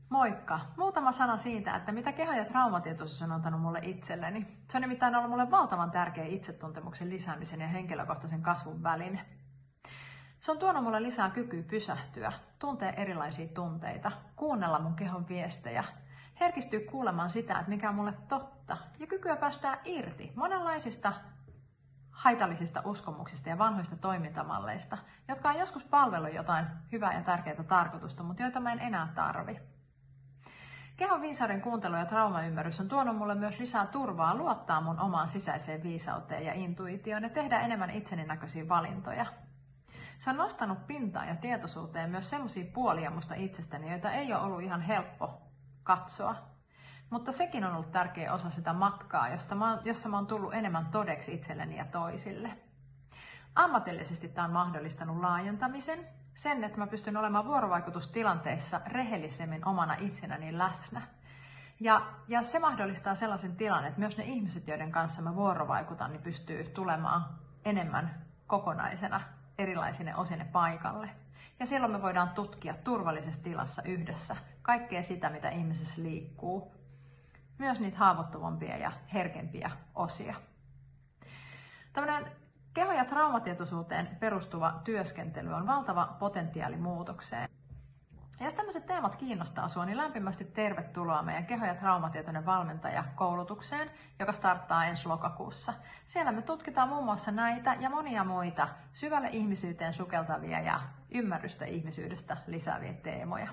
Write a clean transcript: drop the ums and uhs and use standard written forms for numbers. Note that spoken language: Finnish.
Moikka! Muutama sana siitä, että mitä keho- ja traumatietoisuus on antanut mulle itselleni. Se on nimittäin ollut mulle valtavan tärkeä itsetuntemuksen lisäämisen ja henkilökohtaisen kasvun väline. Se on tuonut mulle lisää kykyä pysähtyä, tuntea erilaisia tunteita, kuunnella mun kehon viestejä, herkistyä kuulemaan sitä, että mikä on mulle totta, ja kykyä päästää irti monenlaisista haitallisista uskomuksista ja vanhoista toimintamalleista, jotka on joskus palvellut jotain hyvää ja tärkeää tarkoitusta, mutta joita mä en enää tarvi. Kehon viisauden kuuntelu ja traumaymmärrys on tuonut mulle myös lisää turvaa luottaa mun omaan sisäiseen viisauteen ja intuitioon ja tehdä enemmän itseni näköisiä valintoja. Se on nostanut pintaan ja tietoisuuteen myös sellaisia puolia musta itsestäni, joita ei ole ollut ihan helppo katsoa. Mutta sekin on ollut tärkeä osa sitä matkaa, jossa mä oon tullut enemmän todeksi itselleni ja toisille. Ammatillisesti tämä on mahdollistanut laajentamisen, sen, että mä pystyn olemaan vuorovaikutustilanteissa rehellisemmin omana itsenäni läsnä. Ja se mahdollistaa sellaisen tilan, että myös ne ihmiset, joiden kanssa mä vuorovaikutan, niin pystyy tulemaan enemmän kokonaisena erilaisine osine paikalle. Ja silloin me voidaan tutkia turvallisessa tilassa yhdessä kaikkea sitä, mitä ihmisessä liikkuu. Myös niitä haavoittuvampia ja herkempiä osia. Tällainen keho- ja traumatietoisuuteen perustuva työskentely on valtava potentiaali muutokseen. Ja jos tämmöiset teemat kiinnostaa sinua, niin lämpimästi tervetuloa meidän keho- ja traumatietoinen valmentajakoulutukseen, joka starttaa ensi lokakuussa. Siellä me tutkitaan muun muassa näitä ja monia muita syvälle ihmisyyteen sukeltavia ja ymmärrystä ihmisyydestä lisääviä teemoja.